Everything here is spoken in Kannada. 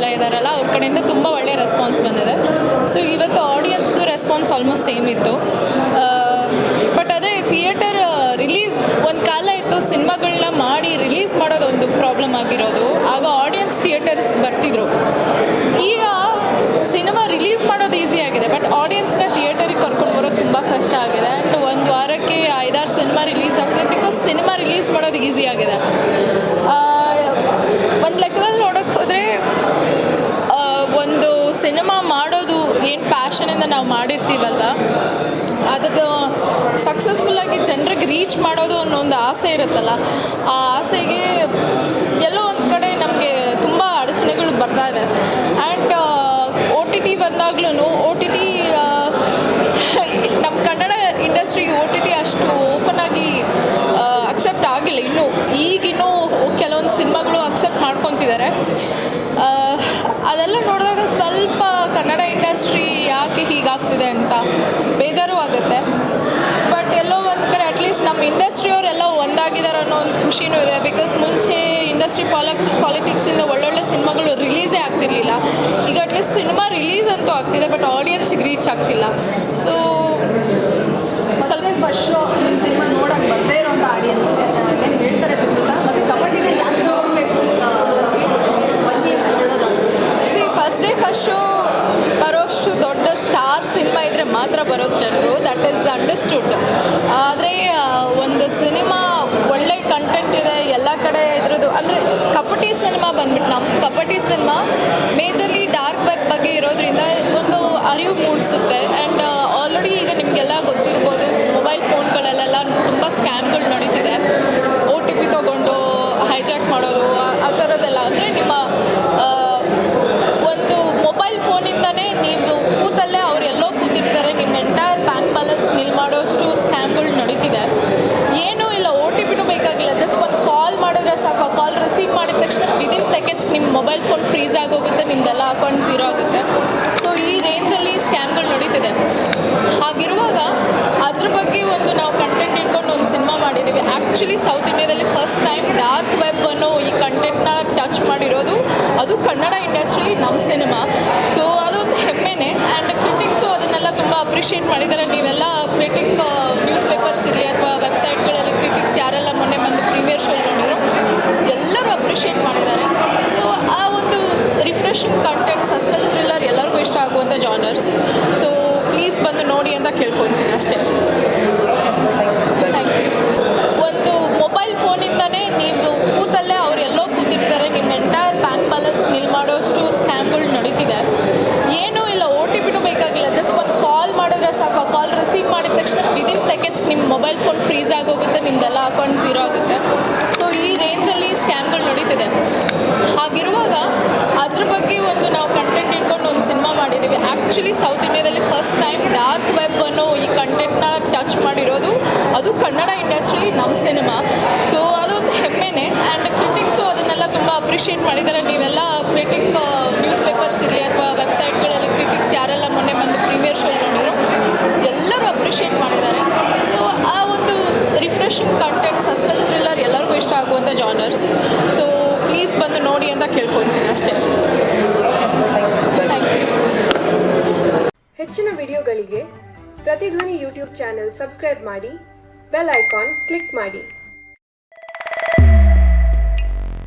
ಎಲ್ಲ ಇದ್ದಾರಲ್ಲ ಅವ್ರ ಕಡೆಯಿಂದ ತುಂಬ ಒಳ್ಳೆಯ ರೆಸ್ಪಾನ್ಸ್ ಬಂದಿದೆ. ಸೊ ಇವತ್ತು ಆಡಿಯನ್ಸ್ದು ರೆಸ್ಪಾನ್ಸ್ ಆಲ್ಮೋಸ್ಟ್ ಸೇಮ್ ಇತ್ತು. ಬಟ್ ಅದೇ ಥಿಯೇಟರ್ ರಿಲೀಸ್ ಒಂದು ಕಾಲ ಇತ್ತು, ಸಿನಿಮಾಗಳನ್ನ ಮಾಡಿ ರಿಲೀಸ್ ಮಾಡೋದು ಒಂದು ಪ್ರಾಬ್ಲಮ್ ಆಗಿರೋದು. ಆಗ ಆಡಿಯನ್ಸ್ ಥಿಯೇಟರ್ಸ್ ಬರ್ತಿದ್ರು. ಈಗ ಸಿನಿಮಾ ರಿಲೀಸ್ ಮಾಡೋದು ಈಸಿ ಆಗಿದೆ, ಬಟ್ ಆಡಿಯನ್ಸ್ನ ಥಿಯೇಟರಿಗೆ ಕರ್ಕೊಂಡು ಬರೋದು ತುಂಬ ಕಷ್ಟ ಆಗಿದೆ. ಆ್ಯಂಡ್ ಒಂದು ವಾರಕ್ಕೆ 5-6 ಸಿನಿಮಾ ರಿಲೀಸ್ ಆಗ್ತದೆ, ಬಿಕಾಸ್ ಸಿನಿಮಾ ರಿಲೀಸ್ ಮಾಡೋದು ಈಸಿ ಆಗಿದೆ. ಒಂದು ಲೆಕ್ಕದಲ್ಲಿ ನೋಡೋಕ್ಕೆ ಹೋದರೆ ಒಂದು ಸಿನಿಮಾ ಮಾಡೋದು ಏನು ಪ್ಯಾಷನಿಂದ ನಾವು ಮಾಡಿರ್ತೀವಲ್ವ, ಅದನ್ನು ಸಕ್ಸಸ್ಫುಲ್ಲಾಗಿ ಜನರಿಗೆ ರೀಚ್ ಮಾಡೋದು ಅನ್ನೋ ಒಂದು ಆಸೆ ಇರುತ್ತಲ್ಲ, ಆ ಆಸೆಗೆ ಎಲ್ಲೋ ಒಂದು ಕಡೆ ನಮಗೆ ತುಂಬ ಅಡಚಣೆಗಳು ಬರ್ತಾ ಇದೆ. ಆ್ಯಂಡ್ OTT ಬಂದಾಗ್ಲೂ OTT ನಮ್ಮ ಕನ್ನಡ ಇಂಡಸ್ಟ್ರಿಗೆ OTT ಅಷ್ಟು ಓಪನ್ ಆಗಿ ಅಕ್ಸೆಪ್ಟ್ ಆಗಿಲ್ಲ ಇನ್ನೂ. ಈಗಿನ್ನೂ ಕೆಲವೊಂದು ಸಿನಿಮಾಗಳು ಅಕ್ಸೆಪ್ಟ್ ಮಾಡ್ಕೊತಿದ್ದಾರೆ. ಅದೆಲ್ಲ ನೋಡಿದಾಗ ಸ್ವಲ್ಪ ಕನ್ನಡ ಇಂಡಸ್ಟ್ರಿ ಯಾಕೆ ಹೀಗಾಗ್ತಿದೆ ಅಂತ ಬೇಜಾರು ಆಗುತ್ತೆ. ಬಟ್ ಎಲ್ಲೋ ಒಂದು ಕಡೆ ಅಟ್ಲೀಸ್ಟ್ ನಮ್ಮ ಇಂಡಸ್ಟ್ರಿಯವರೆಲ್ಲ ಒಂದಾಗಿದ್ದಾರೆ ಅನ್ನೋ ಒಂದು ಖುಷಿನೂ ಇದೆ. ಬಿಕಾಸ್ ಮುಂಚೆ ಇಂಡಸ್ಟ್ರಿ ಪಾಲಿಟಿಕ್ಸಿಂದ ಒಳ್ಳೊಳ್ಳೆ ಸಿನಿಮಾಗಳು ರಿಲೀಸೇ ಆಗ್ತಿರ್ಲಿಲ್ಲ. ಈಗ ಅಟ್ಲೀಸ್ಟ್ ಸಿನಿಮಾ ರಿಲೀಸ್ ಅಂತೂ ಆಗ್ತಿದೆ, ಬಟ್ ಆಡಿಯನ್ಸಿಗೆ ರೀಚ್ ಆಗ್ತಿಲ್ಲ. ಸೊ ಸ್ವಲ್ಪ ಫಸ್ಟ್ ಶೋ ನಿಮ್ಮ ಸಿನಿಮಾ ನೋಡೋಕ್ಕೆ ಬರದೇ ಇರೋಂಥ ಆಡಿಯನ್ಸ್ಗೆ ಏನು ಹೇಳ್ತಾರೆ ಸುತ್ತ, ಮತ್ತು ಕಬಡ್ಡಿನ ಯಾಕೆ ನೋಡಬೇಕು ಬನ್ನಿ ಅಂತ ಹೇಳೋದು? ಫಸ್ಟ್ ಶೋ ಬರೋಷ್ಟು ದೊಡ್ಡ ಸ್ಟಾರ್ ಸಿನಿಮಾ ಇದ್ದರೆ ಮಾತ್ರ ಬರೋದು ಜನರು, ದಟ್ ಈಸ್ ಅಂಡರ್ಸ್ಟುಡ್. ಆದರೆ ಒಂದು ಸಿನಿಮಾ ಒಳ್ಳೆ ಕಂಟೆಂಟ್ ಇದೆ, ಎಲ್ಲ ಕಡೆ ಇದ್ರದ್ದು ಅಂದರೆ ಕಬಡ್ಡಿ ಸಿನಿಮಾ ಬಂದ್ಬಿಟ್ಟು ನಮ್ಮ kabaddi cinema majorly dark web ಬಗ್ಗೆ ಇರೋದ್ರಿಂದ ಒಂದು ಅರಿವು ಮೂಡಿಸುತ್ತೆ. ಆ್ಯಂಡ್ ಆಲ್ರೆಡಿ ಈಗ ನಿಮಗೆಲ್ಲ ಗೊತ್ತಿರ್ಬೋದು, ಮೊಬೈಲ್ ಫೋನ್ಗಳಲ್ಲೆಲ್ಲ ತುಂಬ ಸ್ಕ್ಯಾಮ್ಗಳು ನಡೀತಿದೆ. OTP ತೊಗೊಂಡು ಹೈಜಾಕ್ ಮಾಡೋದು ಆ ಥರದ್ದೆಲ್ಲ. ಅಂದರೆ ನಿಮ್ಮ ಒಂದು ಮೊಬೈಲ್ ಫೋನಿಂದನೇ ನೀವು ಕೂತಲ್ಲೇ ಅವ್ರು ಎಲ್ಲೋ ಕೂತಿರ್ತಾರೆ, ನಿಮ್ಮ ಎಂಟೈರ್ ಬ್ಯಾಂಕ್ ಬ್ಯಾಲೆನ್ಸ್ ನಿಲ್ ಮಾಡೋಷ್ಟು ಸ್ಕ್ಯಾಮ್ಗಳು ನಡೀತಿದೆ. ಏನೂ ಇಲ್ಲ, OTPನೂ ಬೇಕಾಗಿಲ್ಲ, ಜಸ್ಟ್ ಒಂದು ಕಾಲ್ ಮಾಡಿದ್ರೆ ಸಾಕು. ಆ ಕಾಲ್ ರಿಸೀವ್ ಮಾಡಿದ ತಕ್ಷಣ ವಿದಿನ್ ಸೆಕೆಂಡ್ಸ್ ನಿಮ್ಮ ಮೊಬೈಲ್ ಫೋನ್ ಫ್ರೀಸ್ ಆಗೋಗುತ್ತೆ, ನಿಮ್ಮದೆಲ್ಲ ಅಕೌಂಟ್ ಝೀರೋ ಆಗುತ್ತೆ. ಸೊ ಈ ರೇಂಜಲ್ಲಿ ಸ್ಕ್ಯಾಮ್ಗಳು ನಡೀತಿದೆ. ಹಾಗಿರುವಾಗ ಅದ್ರ ಬಗ್ಗೆ ಒಂದು ನಾವು ಕಂಟೆಂಟ್ ಇಟ್ಕೊಂಡು ಒಂದು ಸಿನಿಮಾ ಮಾಡಿದ್ದೀವಿ. ಆ್ಯಕ್ಚುಲಿ ಸೌತ್ ಇಂಡಿಯಾದಲ್ಲಿ ಫಸ್ಟ್ ಟೈಮ್ ಡಾರ್ಕ್ ವೆಬ್ ಅನ್ನೋ ಈ ಕಂಟೆಂಟ್ನ ಟಚ್ ಮಾಡಿರೋದು ಅದು ಕನ್ನಡ ಇಂಡಸ್ಟ್ರಿಲಿ ನಮ್ಮ ಸಿನಿಮಾ. ಸೊ ಅದೊಂದು ಹೆಮ್ಮೆನೇ. ಆ್ಯಂಡ್ ಕ್ರಿಟಿಕ್ಸು ಅದನ್ನೆಲ್ಲ ತುಂಬ ಅಪ್ರಿಷಿಯೇಟ್ ಮಾಡಿದ್ದಾರೆ. ನೀವೆಲ್ಲ ಕ್ರಿಟಿಕ್ ನ್ಯೂಸ್ ಪೇಪರ್ಸ್ ಇರಲಿ ಅಥವಾ ವೆಬ್ಸೈಟ್ಗಳಲ್ಲಿ ಕ್ರಿಟಿಕ್ಸ್ ಯಾರೆಲ್ಲ ಮೊನ್ನೆ ಬಂದು ಪ್ರೀಮಿಯರ್ ಶೋ ನೋಡಿದ್ರು ಎಲ್ಲರೂ ಅಪ್ರಿಷಿಯೇಟ್ ಮಾಡಿದ್ದಾರೆ. ಸೊ ಆ ಒಂದು ರಿಫ್ರೆಶಿಂಗ್ ಕಂಟೆಂಟ್, ಸಸ್ಪೆನ್ಸ್ ಥ್ರಿಲ್ಲರ್ ಎಲ್ಲರಿಗೂ ಇಷ್ಟ ಆಗುವಂಥ ಜಾನರ್ಸ್. ಸೊ ಪ್ಲೀಸ್ ಬಂದು ನೋಡಿ ಅಂತ ಕೇಳ್ಕೊತೀನಿ ಅಷ್ಟೇ. Thank you. ಒಂದು ಮೊಬೈಲ್ ಫೋನಿಂದನೇ ನೀವು ಕೂತಲ್ಲೇ ಅವ್ರು ಎಲ್ಲೋ ಕೂತಿರ್ತಾರೆ, ನಿಮ್ಮ ಎಂಟೈರ್ ಬ್ಯಾಂಕ್ ಬ್ಯಾಲೆನ್ಸ್ ನಿಲ್ ಮಾಡೋಷ್ಟು ಸ್ಕ್ಯಾಮ್ಗಳು ನಡೀತಿದೆ. ಏನೂ ಇಲ್ಲ, OTPನೂ ಬೇಕಾಗಿಲ್ಲ, ಜಸ್ಟ್ ಒಂದು ಕಾಲ್ ಮಾಡಿದ್ರೆ ಸಾಕು. ಆ ಕಾಲ್ ರಿಸೀವ್ ಮಾಡಿದ ತಕ್ಷಣ ವಿದಿನ್ ಸೆಕೆಂಡ್ಸ್ ನಿಮ್ಮ ಮೊಬೈಲ್ ಫೋನ್ ಫ್ರೀಸ್ ಆಗೋಗುತ್ತೆ, ನಿಮ್ಮದೆಲ್ಲ ಅಕೌಂಟ್ ಝೀರೋ ಆಗುತ್ತೆ. ಸೊ ಈ ರೇಂಜಲ್ಲಿ ಸ್ಕ್ಯಾಮ್ಗಳು ನಡೀತಿದೆ. ಹಾಗಿರುವಾಗ ಅದ್ರ ಬಗ್ಗೆ ಒಂದು ನಾವು ಕಂಟೆಂಟ್ ಇಟ್ಕೊಂಡು ಒಂದು ಸಿನಿಮಾ ಮಾಡಿದ್ದೀವಿ. ಆ್ಯಕ್ಚುಲಿ ಸೌತ್ ಇಂಡಿಯಾದಲ್ಲಿ ಫಸ್ಟ್ ಟೈಮ್ ಡಾರ್ಕ್ ವೆಬ್ ಅನ್ನೋ ಈ ಕಂಟೆಂಟ್ನ ಟಚ್ ಮಾಡಿರೋದು ಅದು ಕನ್ನಡ ಇಂಡಸ್ಟ್ರಿಲಿ ನಮ್ಮ ಸಿನಿಮಾ. ಸೊ ಅದೊಂದು ಹೆಮ್ಮೆನೇ. ಆ್ಯಂಡ್ ಕ್ರಿಟಿಕ್ಸು ಅದನ್ನೆಲ್ಲ ತುಂಬ ಅಪ್ರಿಷಿಯೇಟ್ ಮಾಡಿದ್ದಾರೆ. ನೀವೆಲ್ಲ ಕ್ರಿಟಿಕ್ ನ್ಯೂಸ್ ಪೇಪರ್ಸ್ ಇರಲಿ ಅಥವಾ ವೆಬ್ಸೈಟ್ಗಳಲ್ಲಿ ಕ್ರಿಟಿಕ್ಸ್ ಯಾರೆಲ್ಲ ಮೊನ್ನೆ ಬಂದು ಪ್ರೀಮಿಯರ್ ಶೋ ನೋಡಿದ್ರು ಎಲ್ಲರೂ ಅಪ್ರಿಷಿಯೇಟ್ ಮಾಡಿದ್ದಾರೆ. ಸೊ ಆ ಒಂದು ರಿಫ್ರೆಶಿಂಗ್ ಕಂಟೆಂಟ್, ಸಸ್ಪೆನ್ಸ್ ಥ್ರಿಲ್ಲರ್ ಎಲ್ಲರಿಗೂ ಇಷ್ಟ ಆಗುವಂಥ ಜಾನರ್ಸ್. ಸೊ ಪ್ಲೀಸ್ ಬಂದು ನೋಡಿ ಅಂತ ಕೇಳ್ಕೊತೀನಿ ಅಷ್ಟೇ. Thank you. ಹೆಚ್ಚಿನ ವಿಡಿಯೋಗಳಿಗೆ ಪ್ರತಿಧ್ವನಿ ಯೂಟ್ಯೂಬ್ ಚಾನೆಲ್ ಸಬ್ಸ್ಕ್ರೈಬ್ ಮಾಡಿ, ಬೆಲ್ ಐಕಾನ್ ಕ್ಲಿಕ್ ಮಾಡಿ.